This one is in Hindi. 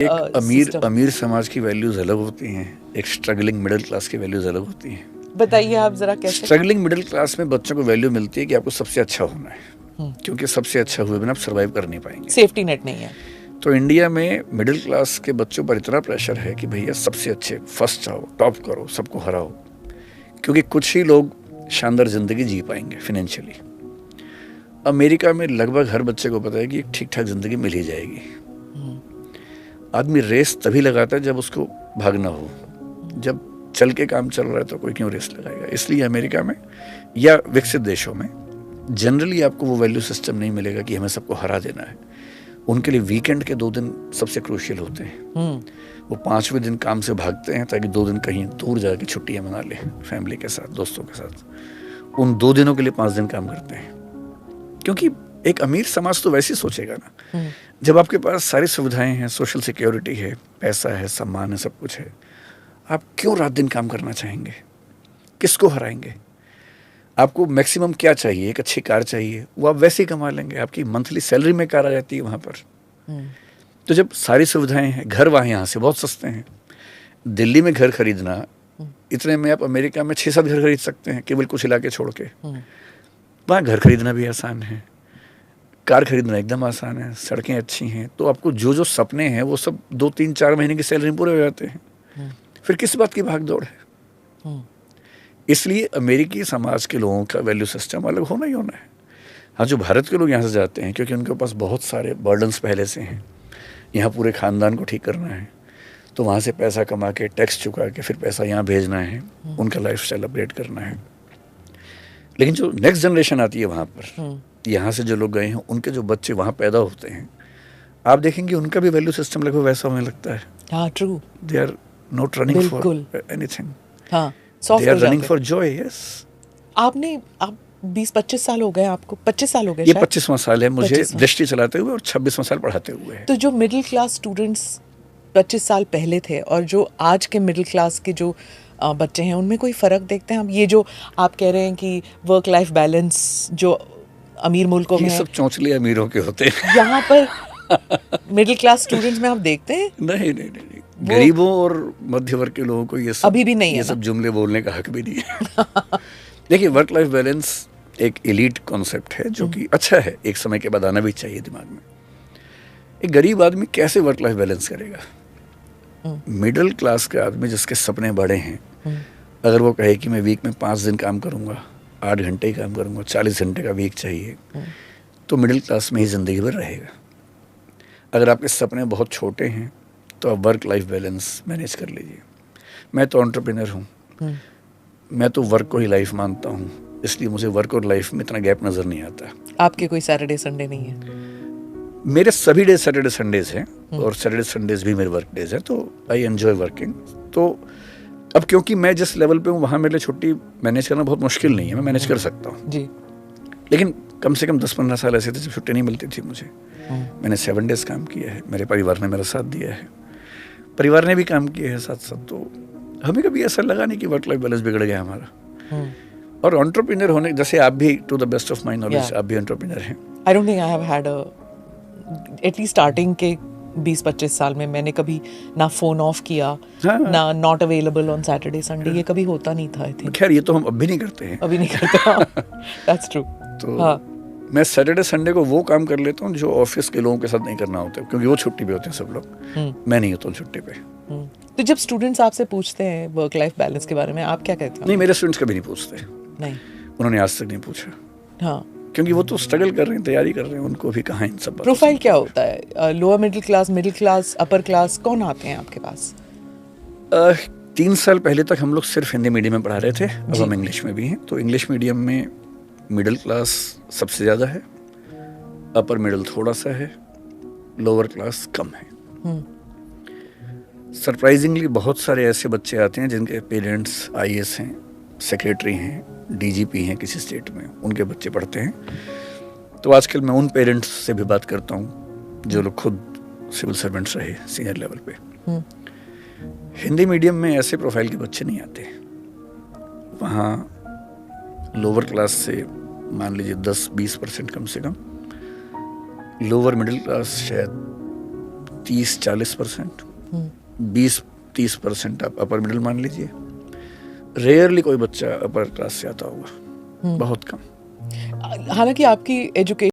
एक अमीर समाज की वैल्यूज अलग होती हैं, एक स्ट्रगलिंग मिडिल क्लास की वैल्यूज अलग होती हैं। बताइए आप जरा कैसे। स्ट्रगलिंग मिडिल क्लास में बच्चों को वैल्यू मिलती है कि आपको सबसे अच्छा होना है, क्योंकि सबसे अच्छा हुए बिना आप सर्वाइव कर नहीं पाएंगे, सेफ्टी नेट नहीं है। तो इंडिया में मिडिल क्लास के बच्चों पर इतना प्रेशर है कि भैया सबसे अच्छे, फर्स्ट आओ, टॉप करो, सबको हराओ, क्योंकि कुछ ही लोग शानदार जिंदगी जी पाएंगे फाइनेंशियली। अमेरिका में लगभग हर बच्चे को पता है कि ठीक ठाक जिंदगी मिल ही जाएगी। आदमी रेस तभी लगाता है जब उसको भागना हो, जब चल के काम चल रहा है तो कोई क्यों रेस लगाएगा। इसलिए अमेरिका में या विकसित देशों में जनरली आपको वो वैल्यू सिस्टम नहीं मिलेगा कि हमें सबको हरा देना है। उनके लिए वीकेंड के 2 दिन सबसे क्रूशियल होते हैं। वो 5वें दिन काम से भागते हैं ताकि 2 दिन कहीं दूर जाके छुट्टियां मना ले फैमिली के साथ, दोस्तों के साथ। उन 2 दिनों के लिए 5 दिन काम करते हैं, क्योंकि एक अमीर समाज तो वैसे ही सोचेगा ना, जब आपके पास सारी सुविधाएं हैं, सोशल सिक्योरिटी है, पैसा है, सम्मान है, सब कुछ है, आप क्यों रात दिन काम करना चाहेंगे? किसको हराएंगे? आपको मैक्सिमम क्या चाहिए? एक अच्छी कार चाहिए, वो आप वैसे ही कमा लेंगे, आपकी मंथली सैलरी में कार आ जाती है वहाँ पर। तो जब सारी सुविधाएं हैं, घर वहाँ यहाँ से बहुत सस्ते हैं। दिल्ली में घर खरीदना, इतने में आप अमेरिका में 6-7 घर खरीद सकते हैं, केवल कुछ इलाके छोड़ के। वहाँ घर खरीदना भी आसान है, कार खरीदना एकदम आसान है, सड़कें अच्छी हैं, तो आपको जो जो सपने हैं वो सब 2-3-4 महीने की सैलरी में पूरे हो जाते हैं। फिर किस बात की भाग दौड़ है? इसलिए अमेरिकी समाज के लोगों का वैल्यू सिस्टम अलग होना ही होना है। हाँ, जो भारत के लोग यहाँ से जाते हैं, क्योंकि उनके पास बहुत सारे बर्डन्स पहले से हैं, यहाँ पूरे ख़ानदान को ठीक करना है, तो वहाँ से पैसा कमा के, टैक्स चुका के फिर पैसा यहाँ भेजना है, उनका लाइफस्टाइल अपग्रेड करना है। लेकिन जो नेक्स्ट जनरेशन आती है वहाँ पर, यहाँ से जो लोग गए हैं, उनके जो बच्चे वहाँ पैदा होते हैं, आप देखेंगे उनका भी वैल्यू सिस्टम लगभग वैसा होने लगता है। हाँ, true. They are not running for anything, हाँ, they are running for joy. Yes, आप 20-25 साल हो गए आपको, 25 साल हो गए ये शायद? 25वां साल है मुझे दृष्टि चलाते हुए, और 26वां साल पढ़ाते हुए है। तो जो मिडिल क्लास स्टूडेंट्स 25 साल पहले थे और जो आज के मिडिल क्लास के जो बच्चे हैं, उनमें कोई फ़र्क देखते हैं? हम ये जो आप कह रहे हैं कि वर्क लाइफ बैलेंस जो अमीर मुल्कों में ये सब चौंचले अमीरों के होते हैं। यहाँ पर मिडिल क्लास स्टूडेंट्स में आप देखते हैं? नहीं, गरीबों और मध्य वर्ग के लोगों को ये सब अभी भी नहीं है, ये सब जुमले बोलने का हक भी नहीं है। देखिए, वर्क लाइफ बैलेंस एक एलीट कॉन्सेप्ट है जो कि अच्छा है, एक समय के बाद आना भी चाहिए दिमाग में। एक गरीब आदमी कैसे वर्क लाइफ बैलेंस करेगा? मिडिल क्लास का आदमी जिसके सपने बड़े हैं, अगर वो कहे कि मैं वीक में 5 दिन काम करूंगा, 8 घंटे ही काम करूंगा, 40 घंटे का वीक चाहिए, तो मिडिल क्लास में ही जिंदगी भर रहेगा। अगर आपके सपने बहुत छोटे हैं तो आप वर्क लाइफ बैलेंस मैनेज कर लीजिए। मैं तो एंटरप्रेन्योर हूँ, मैं तो वर्क को ही लाइफ मानता हूँ, इसलिए मुझे वर्क और लाइफ में इतना गैप नज़र नहीं आता। आपके कोई सैटरडे संडे नहीं है? मेरे सभी डे सैटरडे संडेज हैं, और सैटरडे संडेज भी मेरे वर्क डेज हैं, तो आई एंजॉय वर्किंग। तो अब क्योंकि मैं जिस लेवल पे हूँ, वहाँ मेरे लिए छुट्टी मैनेज करना बहुत मुश्किल नहीं है, मैं मैनेज कर सकता हूँ जी। लेकिन कम से कम 10-15 साल ऐसे थे जब छुट्टी नहीं मिलती थी मुझे। मैंने 7 डेज काम किया है, मेरे परिवार ने मेरा साथ दिया है, परिवार ने भी काम किया है साथ साथ, तो हमें कभी ऐसा लगा नहीं कि वर्क लाइफ बैलेंस बिगड़ गया हमारा। और एंटरप्रेन्योर होने, जैसे आप भी, to the best of my knowledge, आप भी एंटरप्रेन्योर हैं। I don't think I have had at least starting के 20-25 साल में मैंने कभी ना फोन ऑफ किया, ना not available on Saturday Sunday, ये कभी होता नहीं था। आई थिंक खैर ये तो हम अब भी नहीं करते हैं, अभी नहीं करते। That's true. तो मैं सैटरडे संडे को वो काम कर लेता हूँ जो ऑफिस के लोगों के साथ नहीं करना होता, क्योंकि वो छुट्टी पे होते हैं सब लोग, मैं नहीं होता हूँ छुट्टी पे। तो जब स्टूडेंट्स आपसे पूछते हैं वर्क लाइफ बैलेंस के बारे में, आप क्या कहते हैं? नहीं, मेरे स्टूडेंट्स कभी नहीं पूछते। नहीं, उन्होंने आज तक नहीं पूछा। हाँ, क्योंकि वो तो स्ट्रगल कर रहे हैं, तैयारी कर रहे हैं, उनको भी कहाँ इन सब। प्रोफाइल क्या होता है? Lower middle class, upper class, कौन आते हैं आपके पास? 3 साल पहले तक हम लोग सिर्फ हिंदी मीडियम में पढ़ा रहे थे, अब हम इंग्लिश में भी हैं। तो इंग्लिश मीडियम में मिडिल क्लास सबसे ज़्यादा है, अपर मिडिल थोड़ा सा है, लोअर क्लास कम है। सरप्राइजिंगली बहुत सारे ऐसे बच्चे आते हैं जिनके पेरेंट्स IAS हैं, सेक्रेटरी हैं, DGP हैं किसी स्टेट में, उनके बच्चे पढ़ते हैं। तो आजकल मैं उन पेरेंट्स से भी बात करता हूँ जो लोग खुद सिविल सर्वेंट्स रहे सीनियर लेवल पे। हिंदी मीडियम में ऐसे प्रोफाइल के बच्चे नहीं आते, वहाँ लोअर क्लास से मान लीजिए 10-20% कम से कम, लोअर मिडिल क्लास शायद 30-40%, 20-30% आप अपर मिडिल मान लीजिए। रेयरली कोई बच्चा अपर क्लास से आता होगा, बहुत कम। हालांकि आपकी एजुकेशन